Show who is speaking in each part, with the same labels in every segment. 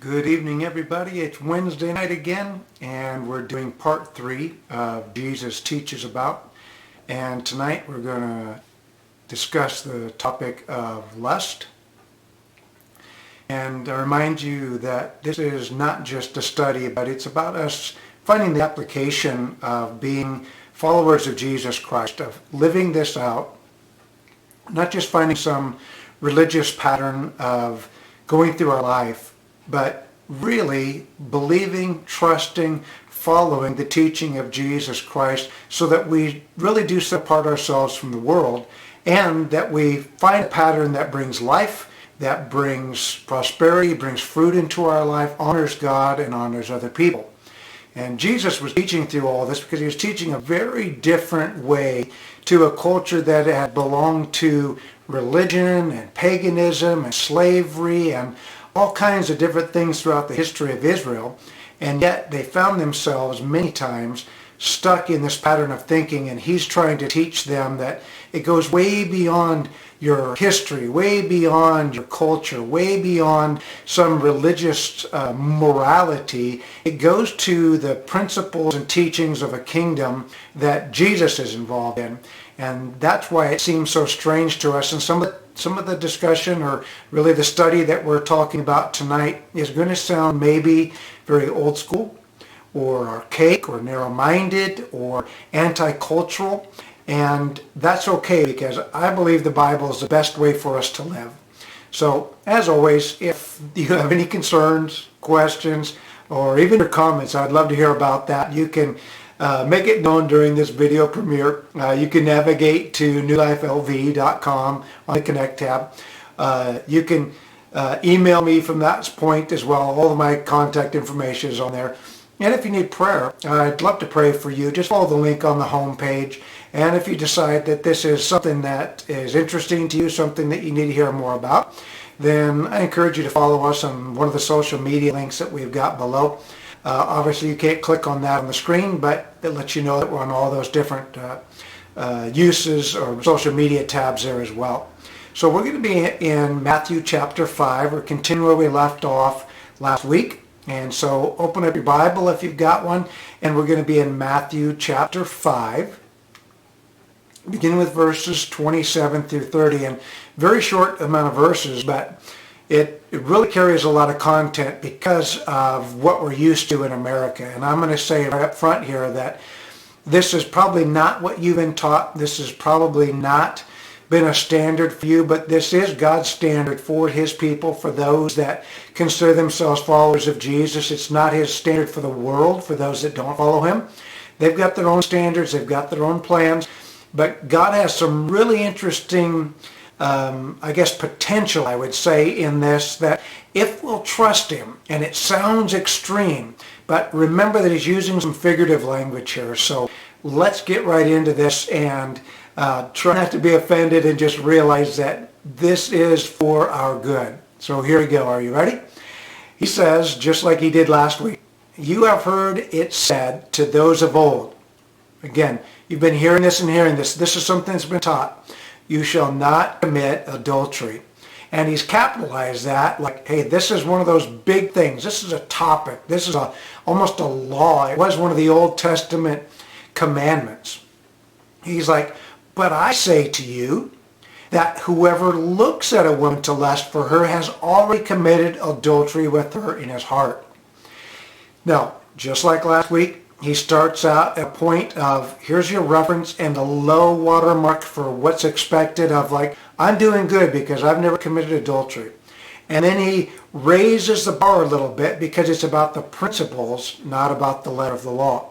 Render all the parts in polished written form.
Speaker 1: Good evening, everybody. It's Wednesday night again, and we're doing part 3 of Jesus Teaches About. And tonight we're going to discuss the topic of lust. And I remind you that this is not just a study, but it's about us finding the application of being followers of Jesus Christ, of living this out, not just finding some religious pattern of going through our life, but really believing, trusting, following the teaching of Jesus Christ so that we really do separate ourselves from the world and that we find a pattern that brings life, that brings prosperity, brings fruit into our life, honors God and honors other people. And Jesus was teaching through all this because he was teaching a very different way to a culture that had belonged to religion and paganism and slavery and all kinds of different things throughout the history of Israel, and yet they found themselves many times stuck in this pattern of thinking, and he's trying to teach them that it goes way beyond your history, way beyond your culture, way beyond some religious morality. It goes to the principles and teachings of a kingdom that Jesus is involved in, and that's why it seems so strange to us. And some of the discussion, or really the study that we're talking about tonight, is going to sound maybe very old school or archaic or narrow-minded or anti-cultural, and that's okay because I believe the Bible is the best way for us to live. So as always, if you have any concerns, questions, or even your comments, I'd love to hear about that. You can make it known during this video premiere. You can navigate to newlifelv.com on the Connect tab. You can email me from that point as well. All of my contact information is on there. And if you need prayer, I'd love to pray for you. Just follow the link on the home page. And if you decide that this is something that is interesting to you, something that you need to hear more about, then I encourage you to follow us on one of the social media links that we've got below. Obviously, you can't click on that on the screen, but it lets you know that we're on all those different uses or social media tabs there as well. So we're going to be in Matthew chapter 5. We're continuing where we left off last week. And so open up your Bible if you've got one, and we're going to be in Matthew chapter 5, beginning with verses 27 through 30. And very short amount of verses, but it really carries a lot of content because of what we're used to in America. And I'm going to say right up front here that this is probably not what you've been taught. This has probably not been a standard for you, but this is God's standard for his people, for those that consider themselves followers of Jesus. It's not his standard for the world, for those that don't follow him. They've got their own standards, they've got their own plans, but God has some really interesting potential, I would say, in this, that if we'll trust him, and it sounds extreme, but remember that he's using some figurative language here. So let's get right into this and try not to be offended and just realize that this is for our good. So here we go. Are you ready? He says, just like he did last week, "You have heard it said to those of old." Again, you've been hearing this and hearing this. This is something that's been taught. "You shall not commit adultery." And he's capitalized that like, hey, this is one of those big things. This is a topic. This is almost a law. It was one of the Old Testament commandments. He's like, "But I say to you that whoever looks at a woman to lust for her has already committed adultery with her in his heart." Now, just like last week, he starts out at a point of, here's your reference and a low water mark for what's expected of like, I'm doing good because I've never committed adultery. And then he raises the bar a little bit because it's about the principles, not about the letter of the law.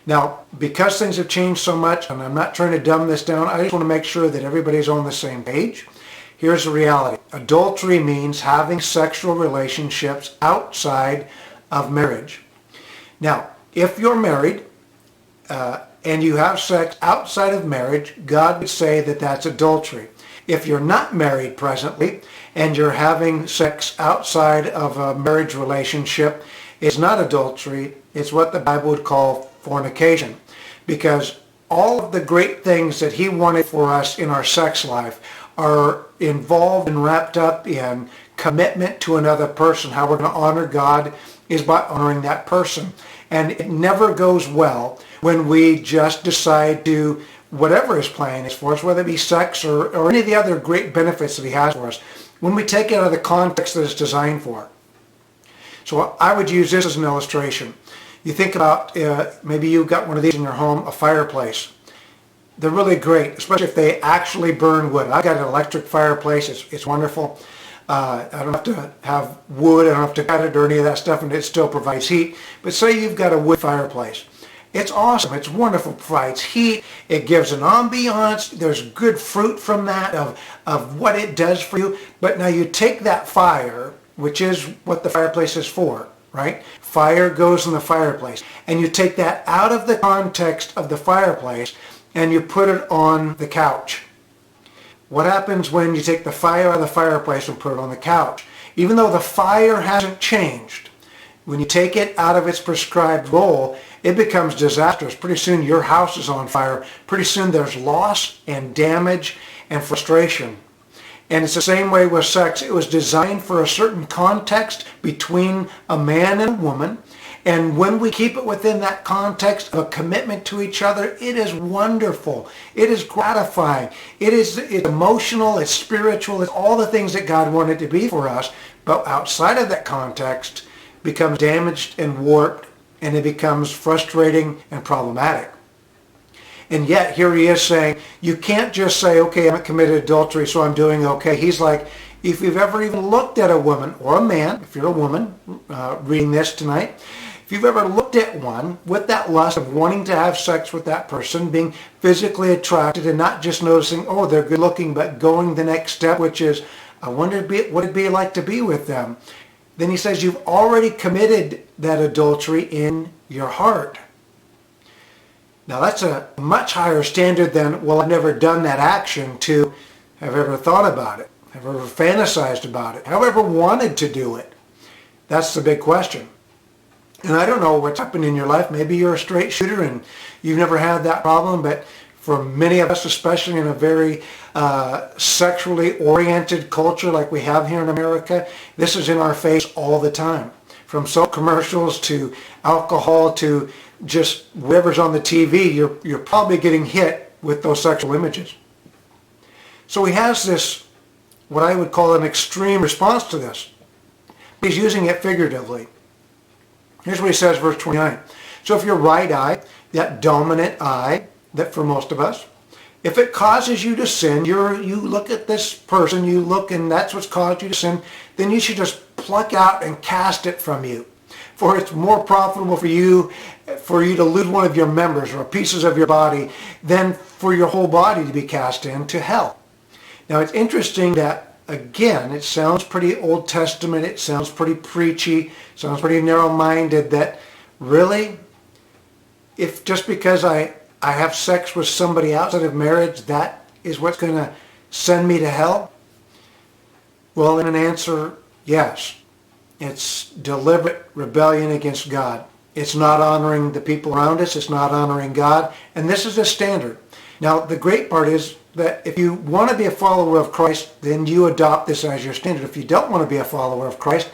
Speaker 1: Now, because things have changed so much, and I'm not trying to dumb this down, I just want to make sure that everybody's on the same page. Here's the reality. Adultery means having sexual relationships outside of marriage. Now, if you're married and you have sex outside of marriage, God would say that that's adultery. If you're not married presently and you're having sex outside of a marriage relationship, it's not adultery. It's what the Bible would call fornication. Because all of the great things that he wanted for us in our sex life are involved and wrapped up in commitment to another person. How we're going to honor God is by honoring that person. And it never goes well when we just decide to, whatever his plan is for us, whether it be sex or any of the other great benefits that he has for us, when we take it out of the context that it's designed for. So I would use this as an illustration. You think about, maybe you've got one of these in your home, a fireplace. They're really great, especially if they actually burn wood. I've got an electric fireplace. It's wonderful. I don't have to have wood. I don't have to cut it or any of that stuff, and it still provides heat. But say you've got a wood fireplace. It's awesome. It's wonderful. It provides heat. It gives an ambiance. There's good fruit from that of what it does for you. But now you take that fire, which is what the fireplace is for, right? Fire goes in the fireplace. And you take that out of the context of the fireplace and you put it on the couch. What happens when you take the fire out of the fireplace and put it on the couch? Even though the fire hasn't changed, when you take it out of its prescribed role, it becomes disastrous. Pretty soon your house is on fire. Pretty soon there's loss and damage and frustration. And it's the same way with sex. It was designed for a certain context between a man and a woman. And when we keep it within that context of a commitment to each other, it is wonderful. It is gratifying. It's emotional. It's spiritual. It's all the things that God wanted to be for us. But outside of that context, it becomes damaged and warped, and it becomes frustrating and problematic. And yet here he is saying, you can't just say, okay, I haven't committed adultery, so I'm doing okay. He's like, if you've ever even looked at a woman or a man, if you're a woman reading this tonight, if you've ever looked at one with that lust of wanting to have sex with that person, being physically attracted and not just noticing, oh, they're good looking, but going the next step, which is, I wonder what it'd be like to be with them. Then he says, you've already committed that adultery in your heart. Now that's a much higher standard than, well, I've never done that action, to have ever thought about it, have ever fantasized about it, have ever wanted to do it. That's the big question. And I don't know what's happened in your life. Maybe you're a straight shooter and you've never had that problem, but for many of us, especially in a very sexually oriented culture like we have here in America, this is in our face all the time. From soap commercials to alcohol to just whatever's on the TV, you're probably getting hit with those sexual images. So he has this, what I would call an extreme response to this. He's using it figuratively. Here's what he says, verse 29. So if your right eye, that dominant eye, that for most of us, if it causes you to sin, you look at this person, you look and that's what's caused you to sin, then you should just pluck out and cast it from you. For it's more profitable for you to lose one of your members or pieces of your body than for your whole body to be cast into hell. Now it's interesting that, again, it sounds pretty Old Testament, it sounds pretty preachy, sounds pretty narrow-minded, that really, if just because I have sex with somebody outside of marriage, that is what's going to send me to hell? Well, in an answer, yes. It's deliberate rebellion against God. It's not honoring the people around us. It's not honoring God. And this is the standard. Now, the great part is that if you want to be a follower of Christ, then you adopt this as your standard. If you don't want to be a follower of Christ,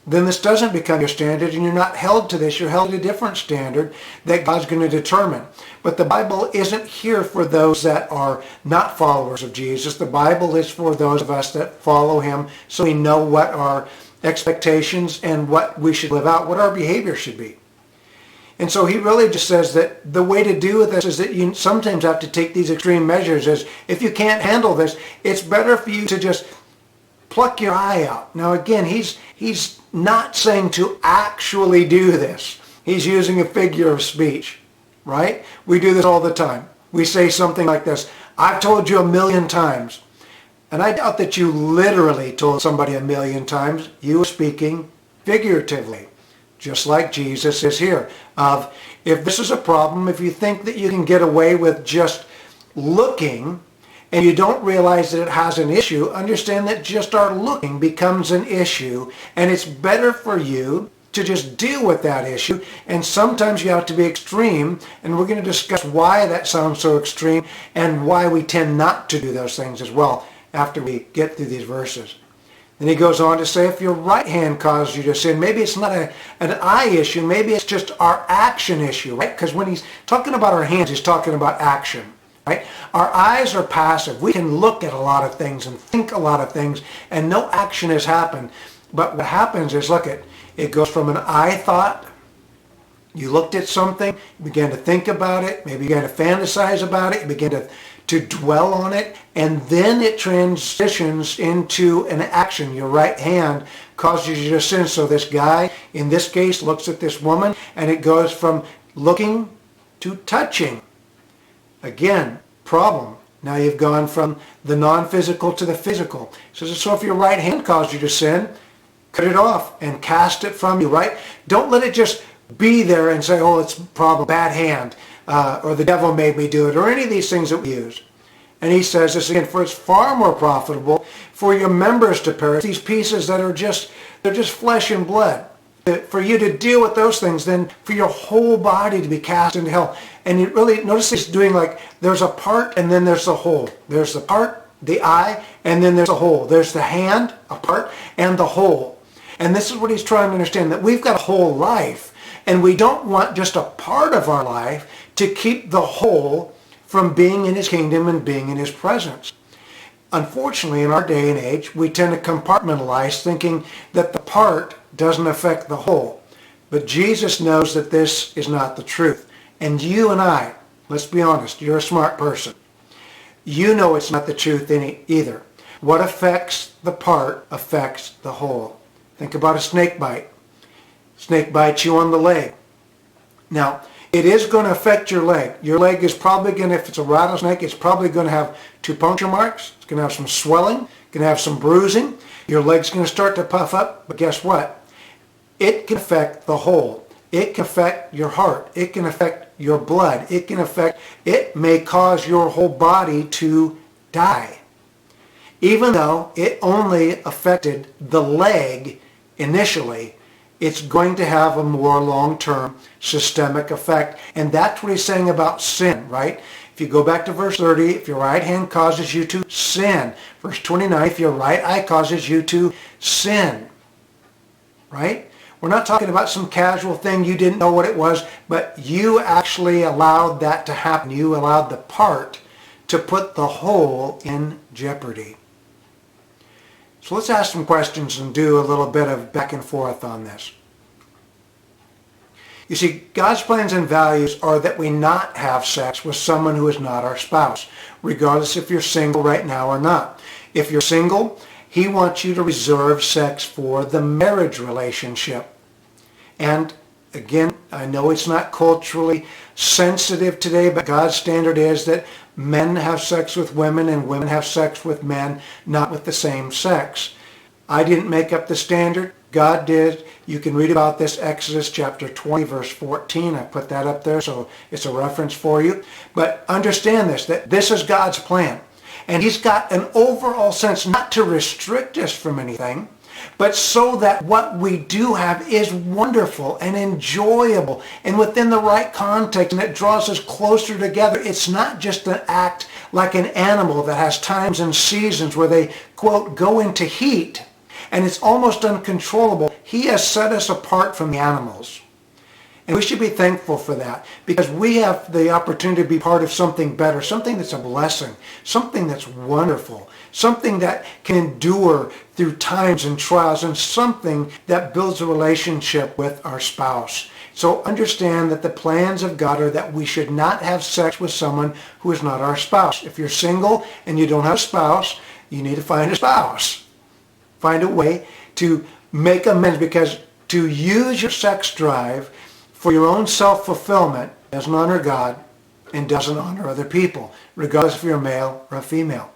Speaker 1: then this doesn't become your standard and you're not held to this. You're held to a different standard that God's going to determine. But the Bible isn't here for those that are not followers of Jesus. The Bible is for those of us that follow him, so we know what our expectations and what we should live out, what our behavior should be. And so he really just says that the way to do this is that you sometimes have to take these extreme measures. As if you can't handle this, it's better for you to just pluck your eye out. Now again, he's not saying to actually do this. He's using a figure of speech, right? We do this all the time. We say something like this, I've told you 1,000,000 times. And I doubt that you literally told somebody 1,000,000 times. You were speaking figuratively, just like Jesus is here. If this is a problem, if you think that you can get away with just looking and you don't realize that it has an issue, understand that just our looking becomes an issue, and it's better for you to just deal with that issue. And sometimes you have to be extreme, and we're going to discuss why that sounds so extreme and why we tend not to do those things as well after we get through these verses. And he goes on to say, if your right hand causes you to sin, maybe it's not an eye issue, maybe it's just our action issue, right? Because when he's talking about our hands, he's talking about action, right? Our eyes are passive. We can look at a lot of things and think a lot of things, and no action has happened. But what happens is, look, it goes from an eye thought. You looked at something, you began to think about it, maybe you began to fantasize about it, you began to dwell on it, and then it transitions into an action. Your right hand causes you to sin. So this guy, in this case, looks at this woman, and it goes from looking to touching. Again, problem. Now you've gone from the non-physical to the physical. So if your right hand caused you to sin, cut it off and cast it from you, right? Don't let it just be there and say, oh, it's a problem, bad hand, or the devil made me do it, or any of these things that we use. And he says this again, for it's far more profitable for your members to perish, these pieces that are they're just flesh and blood, for you to deal with those things than for your whole body to be cast into hell. And you really notice he's doing like, there's a part and then there's the whole. There's the part, the eye, and then there's the whole. There's the hand, a part, and the whole. And this is what he's trying to understand, that we've got a whole life, and we don't want just a part of our life to keep the whole from being in his kingdom and being in his presence. Unfortunately, in our day and age, we tend to compartmentalize, thinking that the part doesn't affect the whole. But Jesus knows that this is not the truth. And you and I, let's be honest, you're a smart person. You know it's not the truth either. What affects the part affects the whole. Think about a snake bite. Snake bites you on the leg. Now, it is going to affect your leg. Your leg is probably going to, if it's a rattlesnake, it's probably going to have 2 puncture marks. It's going to have some swelling. It's going to have some bruising. Your leg's going to start to puff up. But guess what? It can affect the whole. It can affect your heart. It can affect your blood. It may cause your whole body to die. Even though it only affected the leg initially, it's going to have a more long-term systemic effect. And that's what he's saying about sin, right? If you go back to verse 30, if your right hand causes you to sin. Verse 29, if your right eye causes you to sin, right? We're not talking about some casual thing, you didn't know what it was, but you actually allowed that to happen. You allowed the part to put the whole in jeopardy. So let's ask some questions and do a little bit of back and forth on this. You see, God's plans and values are that we not have sex with someone who is not our spouse, regardless if you're single right now or not. If you're single, he wants you to reserve sex for the marriage relationship. And again, I know it's not culturally sensitive today, but God's standard is that men have sex with women and women have sex with men, not with the same sex. I didn't make up the standard. God did. You can read about this, Exodus chapter 20, verse 14. I put that up there, so it's a reference for you. But understand this, that this is God's plan. And he's got an overall sense not to restrict us from anything, but so that what we do have is wonderful and enjoyable and within the right context, and it draws us closer together. It's not just an act like an animal that has times and seasons where they, quote, go into heat, and it's almost uncontrollable. He has set us apart from the animals. And we should be thankful for that, because we have the opportunity to be part of something better, something that's a blessing, something that's wonderful, something that can endure through times and trials, and something that builds a relationship with our spouse. So understand that the plans of God are that we should not have sex with someone who is not our spouse. If you're single and you don't have a spouse, you need to find a spouse. Find a way to make amends, because to use your sex drive for your own self-fulfillment doesn't honor God and doesn't honor other people, regardless if you're a male or a female.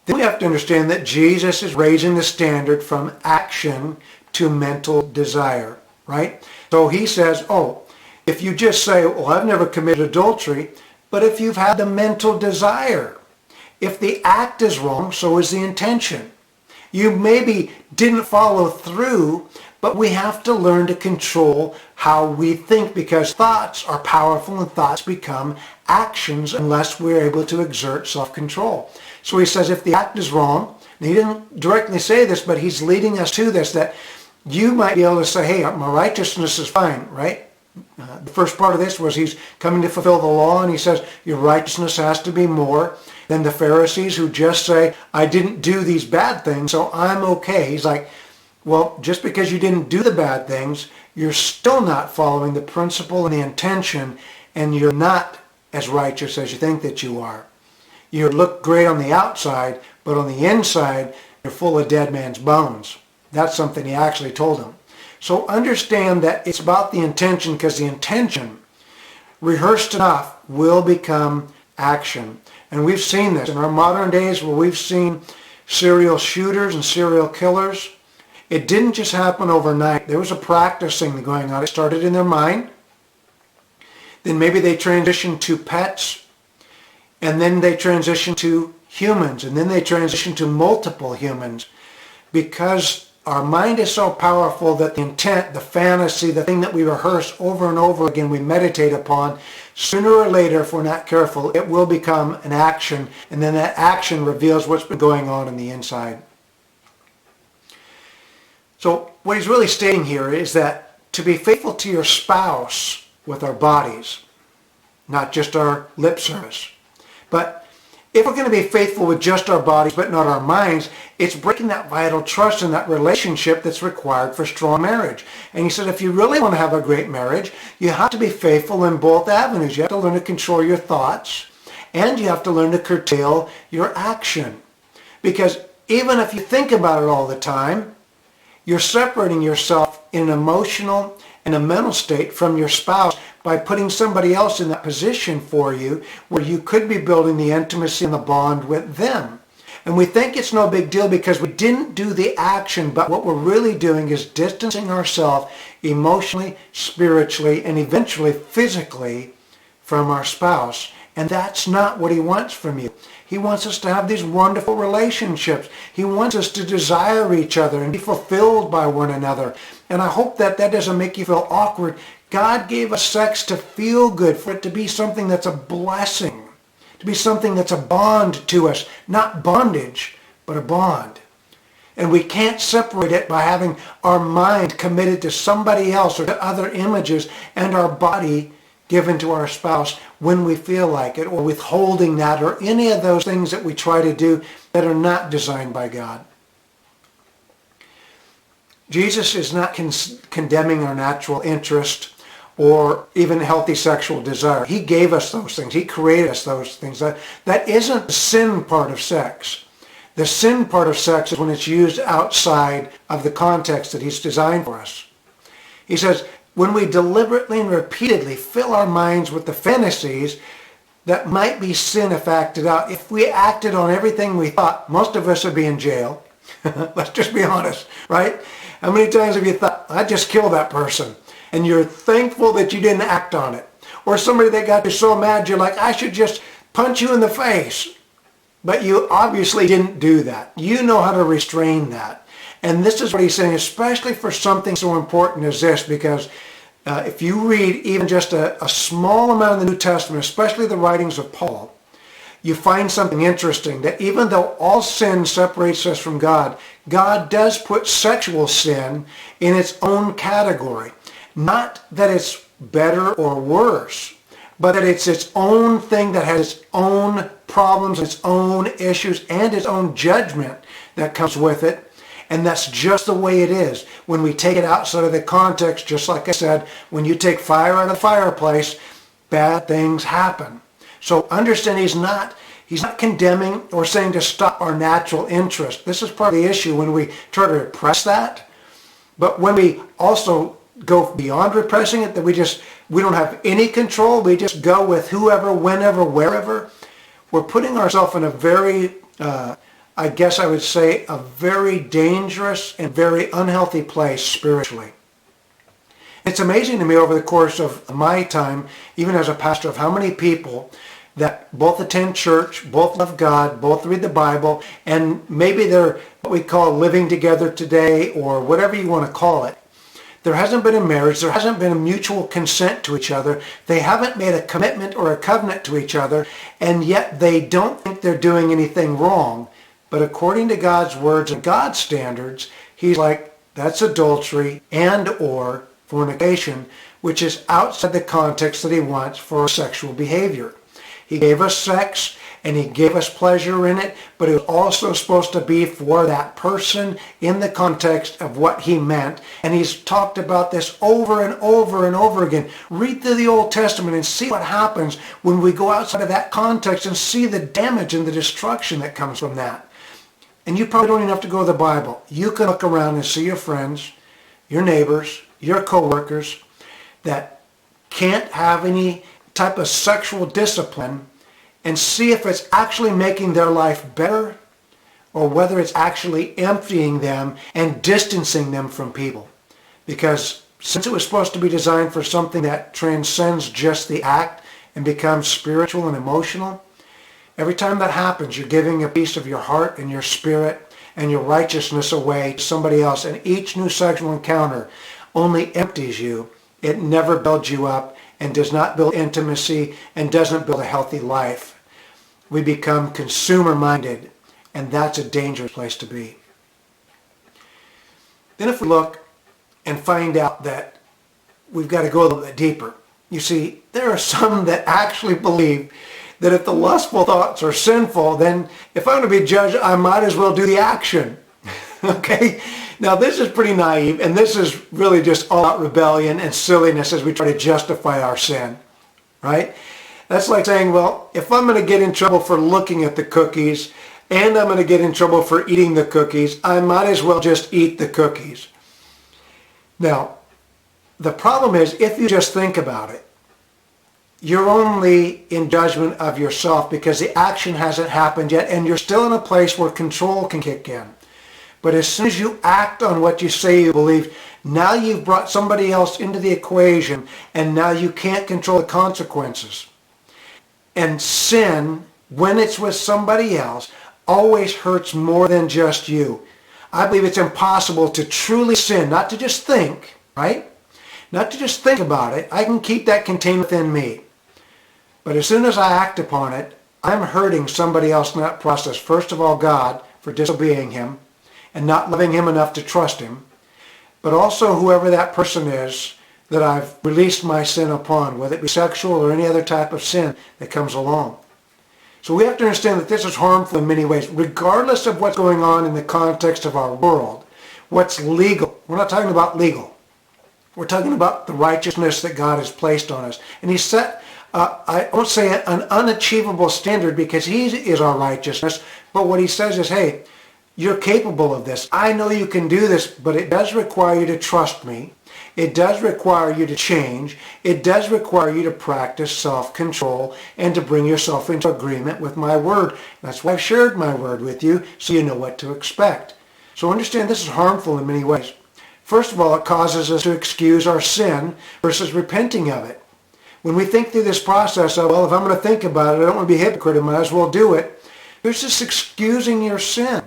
Speaker 1: Then we have to understand that Jesus is raising the standard from action to mental desire, right? So he says, oh, if you just say, well, I've never committed adultery, but if you've had the mental desire, if the act is wrong, so is the intention. You maybe didn't follow through, but we have to learn to control how we think, because thoughts are powerful and thoughts become actions unless we're able to exert self-control. So he says if the act is wrong, And he didn't directly say this, but he's leading us to this, that you might be able to say, hey, my righteousness is fine, right? The first part of this was he's coming to fulfill the law, and he says your righteousness has to be more than the Pharisees who just say, I didn't do these bad things, so I'm okay. He's like, well, just because you didn't do the bad things, you're still not following the principle and the intention, and you're not as righteous as you think that you are. You look great on the outside, but on the inside, you're full of dead man's bones. That's something he actually told him. So understand that it's about the intention, because the intention, rehearsed enough, will become action. And we've seen this in our modern days where we've seen serial shooters and serial killers. It didn't just happen overnight. There was a practicing going on. It started in their mind. Then maybe they transitioned to pets. And then they transitioned to humans. And then they transitioned to multiple humans. Because our mind is so powerful that the intent, the fantasy, the thing that we rehearse over and over again, we meditate upon, sooner or later, if we're not careful, it will become an action. And then that action reveals what's been going on the inside. So what he's really stating here is that to be faithful to your spouse with our bodies, not just our lip service. But if we're going to be faithful with just our bodies but not our minds, it's breaking that vital trust in that relationship that's required for strong marriage. And he said if you really want to have a great marriage, you have to be faithful in both avenues. You have to learn to control your thoughts, and you have to learn to curtail your action. Because even if you think about it all the time, you're separating yourself in an emotional and a mental state from your spouse by putting somebody else in that position for you where you could be building the intimacy and the bond with them. And we think it's no big deal because we didn't do the action, but what we're really doing is distancing ourselves emotionally, spiritually, and eventually physically from our spouse. And that's not what he wants from you. He wants us to have these wonderful relationships. He wants us to desire each other and be fulfilled by one another. And I hope that that doesn't make you feel awkward. God gave us sex to feel good, for it to be something that's a blessing, to be something that's a bond to us. Not bondage, but a bond. And we can't separate it by having our mind committed to somebody else or to other images and our body given to our spouse when we feel like it, or withholding that, or any of those things that we try to do that are not designed by God. Jesus is not condemning our natural interest or even healthy sexual desire. He gave us those things. He created us those things. That isn't the sin part of sex. The sin part of sex is when it's used outside of the context that he's designed for us. He says, when we deliberately and repeatedly fill our minds with the fantasies that might be sin if acted out, if we acted on everything we thought, most of us would be in jail. Let's just be honest, right? How many times have you thought, I'd just kill that person? And you're thankful that you didn't act on it. Or somebody that got you so mad, you're like, I should just punch you in the face. But you obviously didn't do that. You know how to restrain that. And this is what he's saying, especially for something so important as this, because if you read even just a small amount of the New Testament, especially the writings of Paul, you find something interesting, that even though all sin separates us from God, God does put sexual sin in its own category. Not that it's better or worse, but that it's its own thing that has its own problems, its own issues, and its own judgment that comes with it. And that's just the way it is. When we take it outside of the context, just like I said, when you take fire out of the fireplace, bad things happen. So understand he's not condemning or saying to stop our natural interest. This is part of the issue when we try to repress that. But when we also go beyond repressing it, that we don't have any control, we just go with whoever, whenever, wherever, we're putting ourselves in a very I guess I would say, a very dangerous and very unhealthy place spiritually. It's amazing to me over the course of my time, even as a pastor, of how many people that both attend church, both love God, both read the Bible, and maybe they're what we call living together today, or whatever you want to call it. There hasn't been a marriage, there hasn't been a mutual consent to each other, they haven't made a commitment or a covenant to each other, and yet they don't think they're doing anything wrong. But according to God's words and God's standards, he's like, that's adultery and or fornication, which is outside the context that he wants for sexual behavior. He gave us sex and he gave us pleasure in it, but it was also supposed to be for that person in the context of what he meant. And he's talked about this over and over and over again. Read through the Old Testament and see what happens when we go outside of that context and see the damage and the destruction that comes from that. And you probably don't even have to go to the Bible. You can look around and see your friends, your neighbors, your coworkers that can't have any type of sexual discipline, and see if it's actually making their life better or whether it's actually emptying them and distancing them from people. Because since it was supposed to be designed for something that transcends just the act and becomes spiritual and emotional, every time that happens, you're giving a piece of your heart and your spirit and your righteousness away to somebody else. And each new sexual encounter only empties you. It never builds you up and does not build intimacy and doesn't build a healthy life. We become consumer-minded, and that's a dangerous place to be. Then if we look and find out that we've got to go a little bit deeper, you see, there are some that actually believe that if the lustful thoughts are sinful, then if I'm going to be judged, I might as well do the action. Okay? Now this is pretty naive, and this is really just all out rebellion and silliness as we try to justify our sin, right? That's like saying, well, if I'm going to get in trouble for looking at the cookies and I'm going to get in trouble for eating the cookies, I might as well just eat the cookies. Now, the problem is if you just think about it, you're only in judgment of yourself because the action hasn't happened yet and you're still in a place where control can kick in. But as soon as you act on what you say you believe, now you've brought somebody else into the equation and now you can't control the consequences. And sin, when it's with somebody else, always hurts more than just you. I believe it's impossible to truly sin, not to just think, right? Not to just think about it. I can keep that contained within me. But as soon as I act upon it, I'm hurting somebody else in that process. First of all, God, for disobeying him and not loving him enough to trust him. But also whoever that person is that I've released my sin upon, whether it be sexual or any other type of sin that comes along. So we have to understand that this is harmful in many ways, regardless of what's going on in the context of our world. What's legal? We're not talking about legal. We're talking about the righteousness that God has placed on us. And he set, I won't say an unachievable standard because he is our righteousness, but what he says is, hey, you're capable of this. I know you can do this, but it does require you to trust me. It does require you to change. It does require you to practice self-control and to bring yourself into agreement with my word. That's why I've shared my word with you, so you know what to expect. So understand this is harmful in many ways. First of all, it causes us to excuse our sin versus repenting of it. When we think through this process of, well, if I'm going to think about it, I don't want to be a hypocrite, I might as well do it. There's this excusing your sin.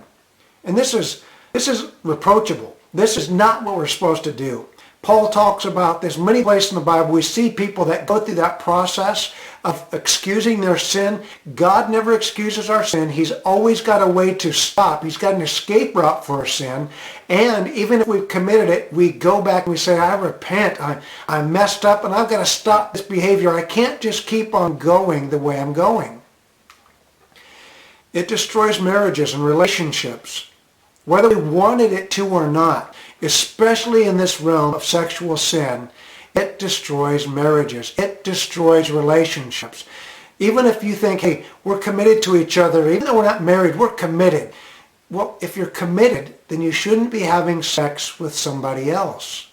Speaker 1: And this is reproachable. This is not what we're supposed to do. Paul talks about this many places in the Bible. We see people that go through that process of excusing their sin. God never excuses our sin. He's always got a way to stop. He's got an escape route for our sin. And even if we've committed it, we go back and we say, I repent. I messed up and I've got to stop this behavior. I can't just keep on going the way I'm going. It destroys marriages and relationships, whether we wanted it to or not. Especially in this realm of sexual sin, it destroys marriages. It destroys relationships. Even if you think, hey, we're committed to each other, even though we're not married, we're committed. Well, if you're committed, then you shouldn't be having sex with somebody else.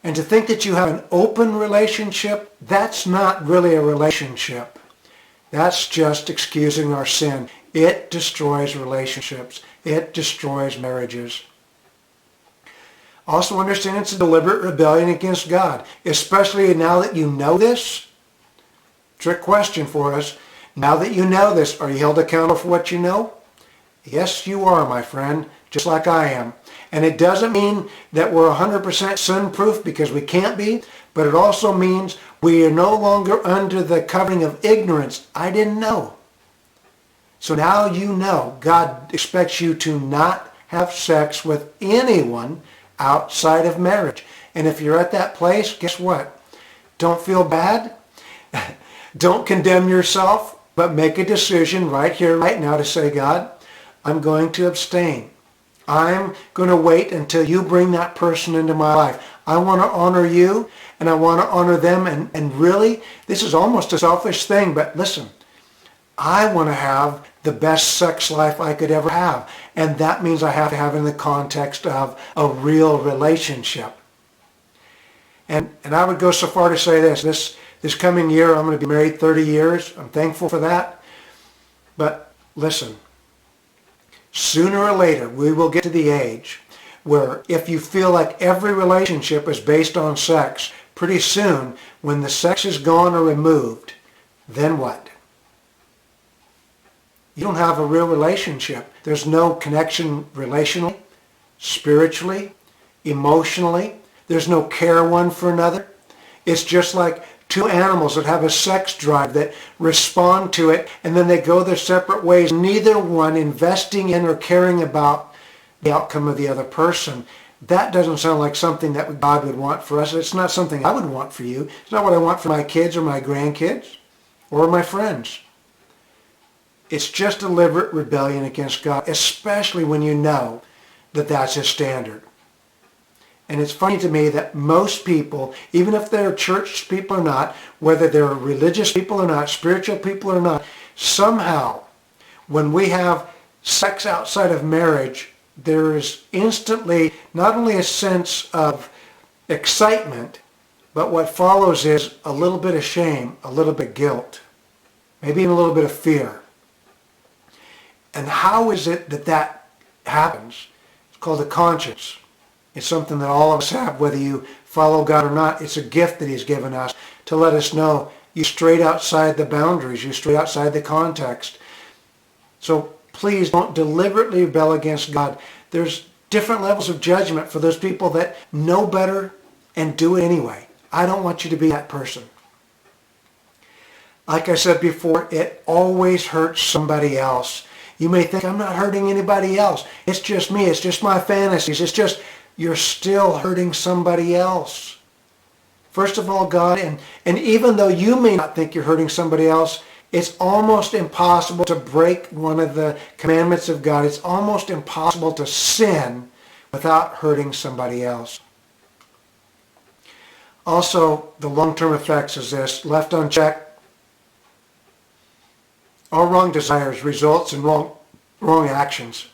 Speaker 1: And to think that you have an open relationship, that's not really a relationship. That's just excusing our sin. It destroys relationships. It destroys marriages. Also understand it's a deliberate rebellion against God, especially now that you know this. Trick question for us. Now that you know this, are you held accountable for what you know? Yes, you are, my friend, just like I am. And it doesn't mean that we're 100% sin-proof because we can't be, but it also means we are no longer under the covering of ignorance. I didn't know. So now you know God expects you to not have sex with anyone outside of marriage. And if you're at that place, guess what? Don't feel bad. Don't condemn yourself, but make a decision right here, right now to say, God, I'm going to abstain. I'm going to wait until you bring that person into my life. I want to honor you, and I want to honor them. And really, this is almost a selfish thing, but listen, I want to have the best sex life I could ever have. And that means I have to have it in the context of a real relationship. And I would go so far to say this coming year, I'm going to be married 30 years. I'm thankful for that. But listen, sooner or later, we will get to the age where if you feel like every relationship is based on sex, pretty soon, when the sex is gone or removed, then what? You don't have a real relationship. There's no connection relationally, spiritually, emotionally. There's no care one for another. It's just like two animals that have a sex drive that respond to it, and then they go their separate ways, neither one investing in or caring about the outcome of the other person. That doesn't sound like something that God would want for us. It's not something I would want for you. It's not what I want for my kids or my grandkids or my friends. It's just deliberate rebellion against God, especially when you know that that's His standard. And it's funny to me that most people, even if they're church people or not, whether they're religious people or not, spiritual people or not, somehow when we have sex outside of marriage, there is instantly not only a sense of excitement, but what follows is a little bit of shame, a little bit of guilt, maybe even a little bit of fear. And how is it that that happens? It's called a conscience. It's something that all of us have, whether you follow God or not. It's a gift that He's given us to let us know you strayed outside the boundaries, you strayed outside the context. So please don't deliberately rebel against God. There's different levels of judgment for those people that know better and do it anyway. I don't want you to be that person. Like I said before, it always hurts somebody else. You may think, I'm not hurting anybody else. It's just me. It's just my fantasies. It's just, you're still hurting somebody else. First of all, God, and even though you may not think you're hurting somebody else, it's almost impossible to break one of the commandments of God. It's almost impossible to sin without hurting somebody else. Also, the long-term effects is this: left unchecked, all wrong desires results in wrong actions.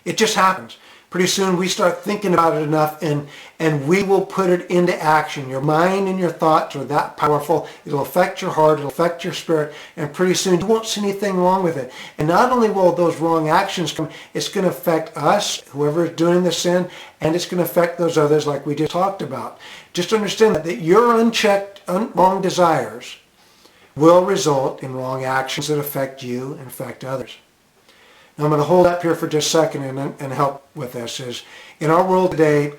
Speaker 1: It just happens. Pretty soon we start thinking about it enough and we will put it into action. Your mind and your thoughts are that powerful. It'll affect your heart, it'll affect your spirit, and pretty soon you won't see anything wrong with it. And not only will those wrong actions come, it's going to affect us, whoever is doing the sin, and it's going to affect those others like we just talked about. Just understand that your unchecked, wrong desires will result in wrong actions that affect you and affect others. Now I'm going to hold up here for just a second and help with this. Is in our world today,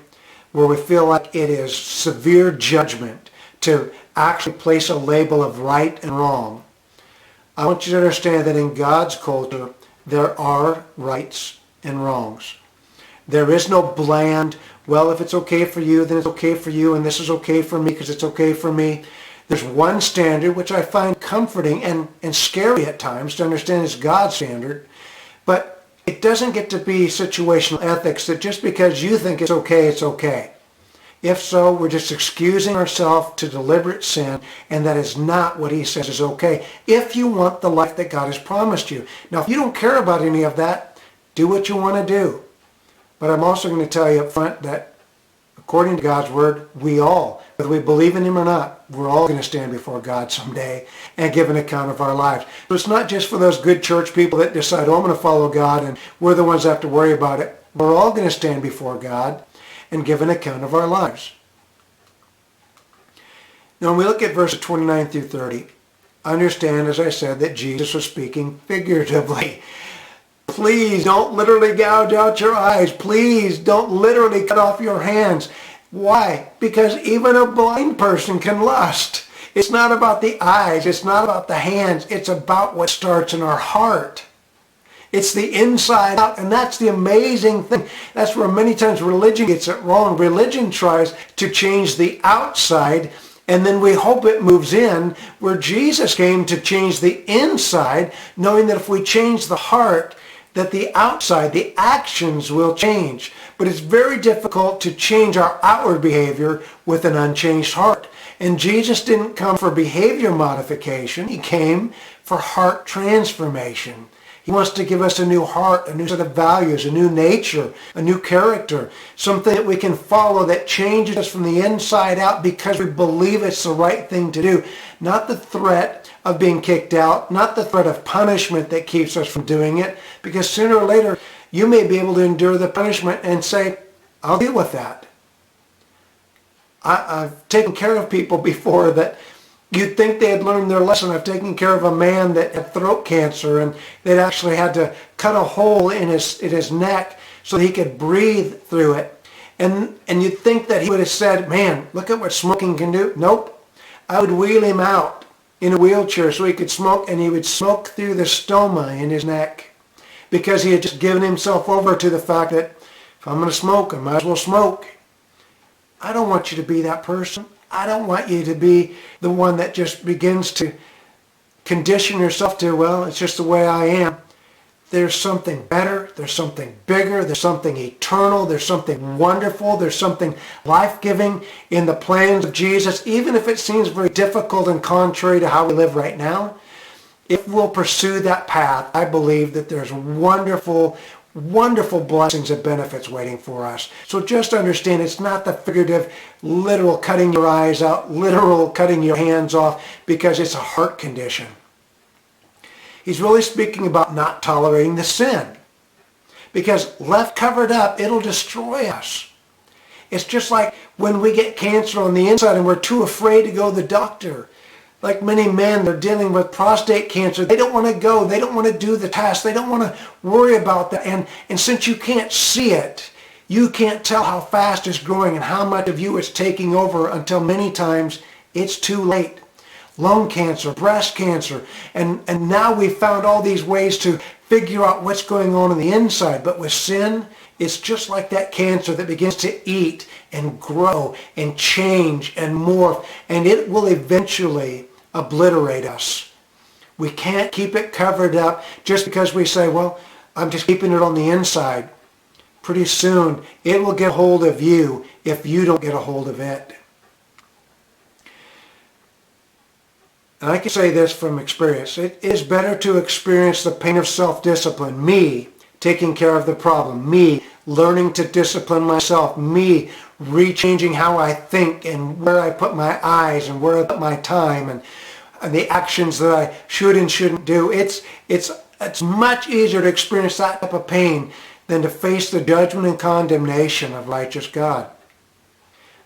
Speaker 1: where we feel like it is severe judgment to actually place a label of right and wrong, I want you to understand that in God's culture, there are rights and wrongs. There is no bland, well, if it's okay for you, then it's okay for you, and this is okay for me because it's okay for me. There's one standard, which I find comforting and scary at times to understand is God's standard. But it doesn't get to be situational ethics that just because you think it's okay, it's okay. If so, we're just excusing ourselves to deliberate sin, and that is not what He says is okay. If you want the life that God has promised you. Now, if you don't care about any of that, do what you want to do. But I'm also going to tell you up front that according to God's Word, we all, whether we believe in Him or not, we're all going to stand before God someday and give an account of our lives. So it's not just for those good church people that decide, oh, I'm going to follow God and we're the ones that have to worry about it. We're all going to stand before God and give an account of our lives. Now, when we look at verses 29 through 30, understand, as I said, that Jesus was speaking figuratively. Please don't literally gouge out your eyes. Please don't literally cut off your hands. Why? Because even a blind person can lust. It's not about the eyes. It's not about the hands. It's about what starts in our heart. It's the inside out, and that's the amazing thing. That's where many times religion gets it wrong. Religion tries to change the outside, and then we hope it moves in, where Jesus came to change the inside, knowing that if we change the heart, that the outside, the actions will change. But it's very difficult to change our outward behavior with an unchanged heart. And Jesus didn't come for behavior modification. He came for heart transformation. He wants to give us a new heart, a new set of values, a new nature, a new character, something that we can follow that changes us from the inside out because we believe it's the right thing to do. Not the threat of being kicked out, not the threat of punishment that keeps us from doing it, because sooner or later you may be able to endure the punishment and say, I'll deal with that. I've taken care of people before that you'd think they had learned their lesson. I've taken care of a man that had throat cancer, and they'd actually had to cut a hole in his neck so he could breathe through it. And you'd think that he would have said, man, look at what smoking can do. Nope. I would wheel him out in a wheelchair so he could smoke, and he would smoke through the stoma in his neck because he had just given himself over to the fact that if I'm going to smoke, I might as well smoke. I don't want you to be that person. I don't want you to be the one that just begins to condition yourself to, well, it's just the way I am. There's something better. There's something bigger. There's something eternal. There's something wonderful. There's something life-giving in the plans of Jesus, even if it seems very difficult and contrary to how we live right now. If we'll pursue that path, I believe that there's wonderful, wonderful blessings and benefits waiting for us. So just understand, it's not the figurative, literal cutting your eyes out, literal cutting your hands off, because it's a heart condition. He's really speaking about not tolerating the sin, because left covered up, it'll destroy us. It's just like when we get cancer on the inside and we're too afraid to go to the doctor. Like many men, they're dealing with prostate cancer. They don't want to go. They don't want to do the test. They don't want to worry about that. And since you can't see it, you can't tell how fast it's growing and how much of you it's taking over until many times it's too late. Lung cancer, breast cancer, and now we've found all these ways to figure out what's going on the inside. But with sin, it's just like that cancer that begins to eat and grow and change and morph, and it will eventually obliterate us. We can't keep it covered up just because we say, well, I'm just keeping it on the inside. Pretty soon, it will get hold of you if you don't get a hold of it. And I can say this from experience. It is better to experience the pain of self-discipline, me taking care of the problem, me learning to discipline myself, me rechanging how I think and where I put my eyes and where I put my time and the actions that I should and shouldn't do. It's much easier to experience that type of pain than to face the judgment and condemnation of righteous God.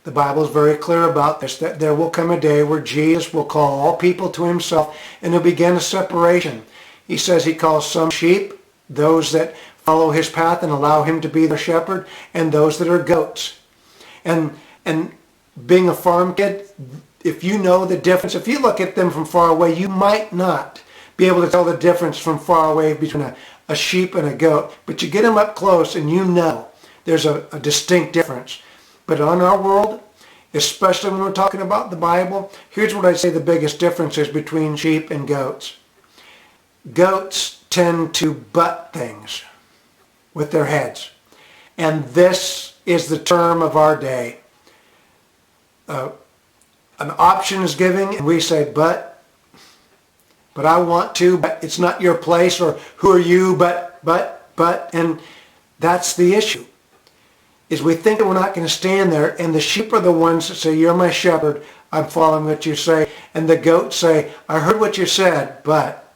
Speaker 1: The Bible is very clear about this, that there will come a day where Jesus will call all people to himself, and he'll begin a separation. He says he calls some sheep, those that follow his path and allow him to be their shepherd, and those that are goats. And being a farm kid, if you know the difference, if you look at them from far away, you might not be able to tell the difference from far away between a sheep and a goat. But you get them up close and you know there's a distinct difference. But on our world, especially when we're talking about the Bible, here's what I say the biggest difference is between sheep and goats. Goats tend to butt things with their heads. And this is the term of our day. An option is given and we say, but I want to, but it's not your place, or who are you, but, and that's the issue. Is we think that we're not going to stand there, and the sheep are the ones that say, you're my shepherd, I'm following what you say, and the goats say, I heard what you said, but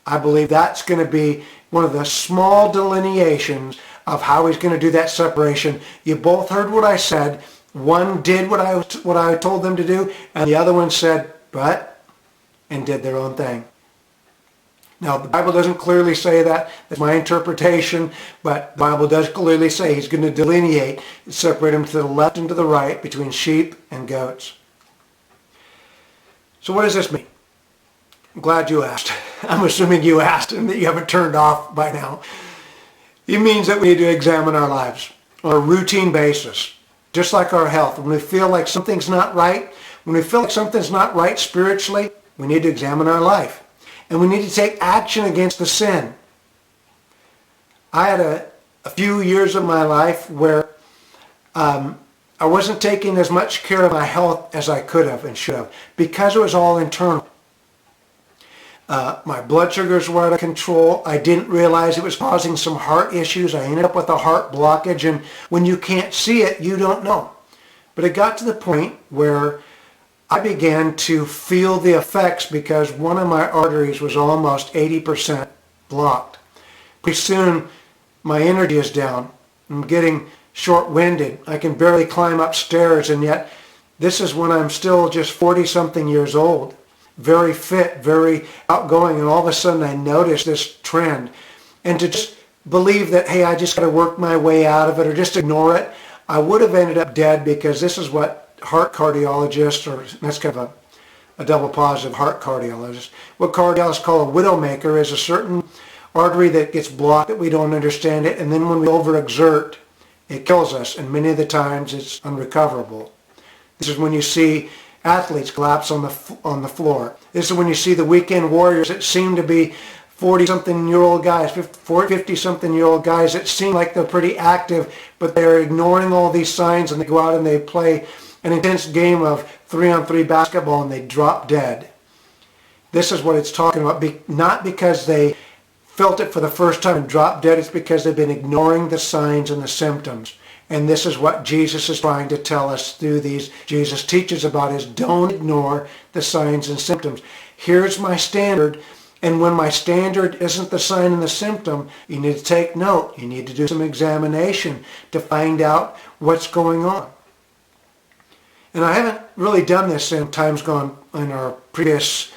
Speaker 1: I believe that's going to be one of the small delineations of how he's going to do that separation. You both heard what I said. One did what I told them to do, and the other one said, but, and did their own thing. Now, the Bible doesn't clearly say that. That's my interpretation, but the Bible does clearly say he's going to delineate and separate them to the left and to the right between sheep and goats. So what does this mean? I'm glad you asked. I'm assuming you asked and that you haven't turned off by now. It means that we need to examine our lives on a routine basis, just like our health. When we feel like something's not right, when we feel like something's not right spiritually, we need to examine our life. And we need to take action against the sin. I had a few years of my life where I wasn't taking as much care of my health as I could have and should have because it was all internal. My blood sugars were out of control. I didn't realize it was causing some heart issues. I ended up with a heart blockage, and when you can't see it, you don't know. But it got to the point where I began to feel the effects because one of my arteries was almost 80% blocked. Pretty soon, my energy is down. I'm getting short-winded. I can barely climb upstairs, and yet this is when I'm still just 40-something years old. Very fit, very outgoing, and all of a sudden I noticed this trend. And to just believe that, hey, I just got to work my way out of it or just ignore it, I would have ended up dead because this is what heart cardiologists, or that's kind of a double positive heart cardiologist, what cardiologists call a widowmaker is a certain artery that gets blocked that we don't understand it, and then when we overexert, it kills us, and many of the times it's unrecoverable. This is when you see athletes collapse on the floor. This is when you see the weekend warriors that seem to be 40-something-year-old guys, 50-something-year-old guys that seem like they're pretty active, but they're ignoring all these signs and they go out and they play an intense game of 3-on-3 basketball and they drop dead. This is what it's talking about. Not because they felt it for the first time and dropped dead, it's because they've been ignoring the signs and the symptoms. And this is what Jesus is trying to tell us through these. Jesus teaches about is don't ignore the signs and symptoms. Here's my standard. And when my standard isn't the sign and the symptom, you need to take note. You need to do some examination to find out what's going on. And I haven't really done this in times gone in our previous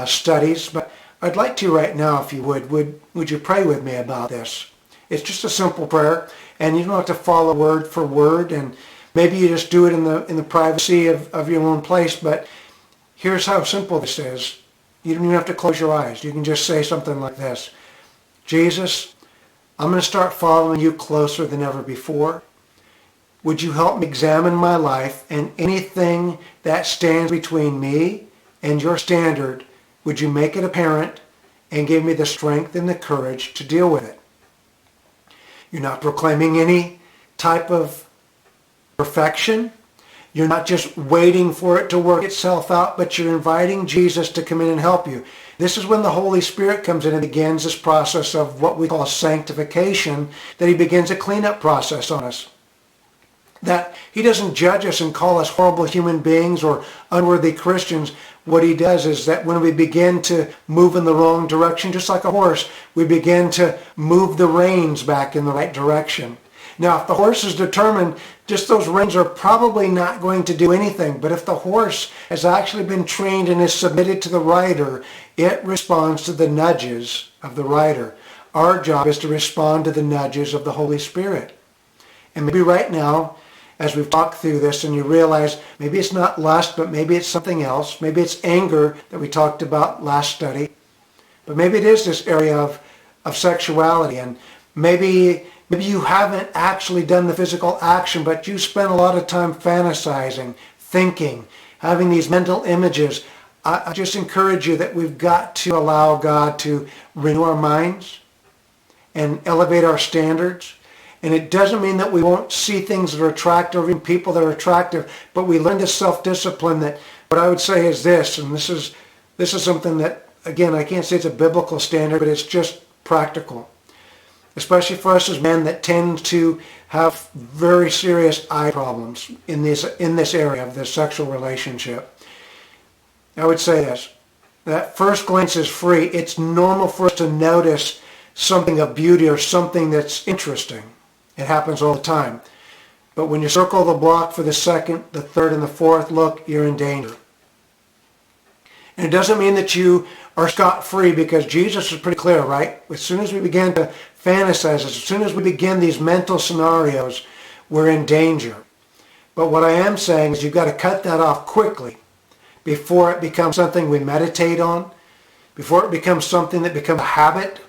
Speaker 1: studies, but I'd like to right now, if you would you pray with me about this? It's just a simple prayer, and you don't have to follow word for word, and maybe you just do it in the privacy of your own place, but here's how simple this is. You don't even have to close your eyes. You can just say something like this. Jesus, I'm going to start following you closer than ever before. Would you help me examine my life and anything that stands between me and your standard, would you make it apparent and give me the strength and the courage to deal with it? You're not proclaiming any type of perfection. You're not just waiting for it to work itself out, but you're inviting Jesus to come in and help you. This is when the Holy Spirit comes in and begins this process of what we call sanctification, that he begins a cleanup process on us. That he doesn't judge us and call us horrible human beings or unworthy Christians. What he does is that when we begin to move in the wrong direction, just like a horse, we begin to move the reins back in the right direction. Now, if the horse is determined, just those reins are probably not going to do anything. But if the horse has actually been trained and is submitted to the rider, it responds to the nudges of the rider. Our job is to respond to the nudges of the Holy Spirit. And maybe right now, as we've talked through this and you realize maybe it's not lust, but maybe it's something else. Maybe it's anger that we talked about last study. But maybe it is this area of sexuality. And maybe you haven't actually done the physical action, but you spent a lot of time fantasizing, thinking, having these mental images. I just encourage you that we've got to allow God to renew our minds and elevate our standards. And it doesn't mean that we won't see things that are attractive, even people that are attractive, but we learn to self-discipline. That what I would say is this, and this is something that, again, I can't say it's a biblical standard, but it's just practical. Especially for us as men that tend to have very serious eye problems in this area of the sexual relationship. I would say this, that first glance is free. It's normal for us to notice something of beauty or something that's interesting. It happens all the time. But when you circle the block for the second, the third, and the fourth look, you're in danger. And it doesn't mean that you are scot-free, because Jesus is pretty clear, right? As soon as we begin to fantasize, as soon as we begin these mental scenarios, we're in danger. But what I am saying is you've got to cut that off quickly, before it becomes something we meditate on, before it becomes something that becomes a habit,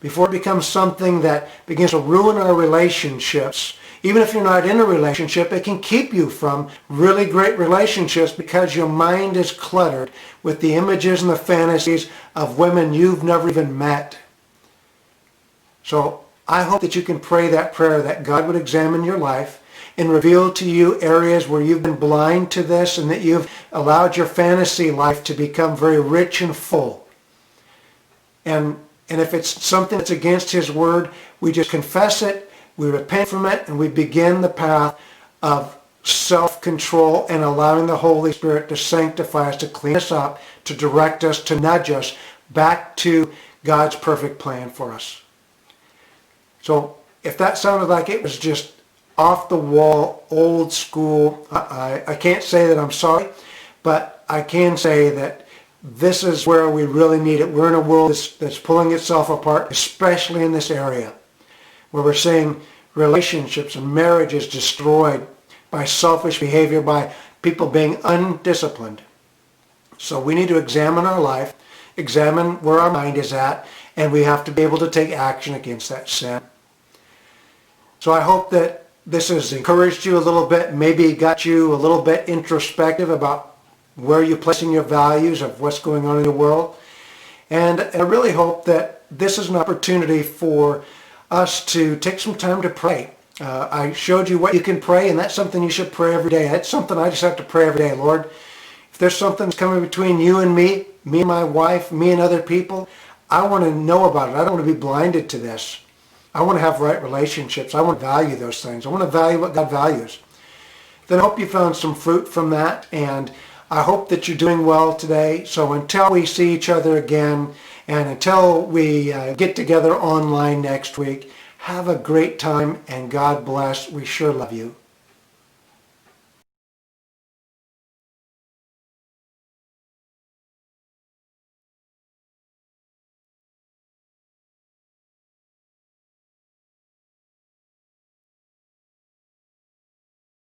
Speaker 1: before it becomes something that begins to ruin our relationships. Even if you're not in a relationship, it can keep you from really great relationships because your mind is cluttered with the images and the fantasies of women you've never even met. So I hope that you can pray that prayer, that God would examine your life and reveal to you areas where you've been blind to this and that you've allowed your fantasy life to become very rich and full. And if it's something that's against His Word, we just confess it, we repent from it, and we begin the path of self-control and allowing the Holy Spirit to sanctify us, to clean us up, to direct us, to nudge us back to God's perfect plan for us. So if that sounded like it was just off the wall, old school, I can't say that I'm sorry, but I can say that this is where we really need it. We're in a world that's pulling itself apart, especially in this area, where we're seeing relationships and marriages destroyed by selfish behavior, by people being undisciplined. So we need to examine our life, examine where our mind is at, and we have to be able to take action against that sin. So I hope that this has encouraged you a little bit, maybe got you a little bit introspective about where you're placing your values of what's going on in the world. And I really hope that this is an opportunity for us to take some time to pray. I showed you what you can pray, and that's something you should pray every day. That's something I just have to pray every day. Lord, if there's something that's coming between you and me and my wife, me and other people, I want to know about it. I don't want to be blinded to this. I want to have right relationships. I want to value those things. I want to value what God values. Then I hope you found some fruit from that, and I hope that you're doing well today. So until we see each other again, and until we get together online next week, have a great time, and God bless. We sure love you.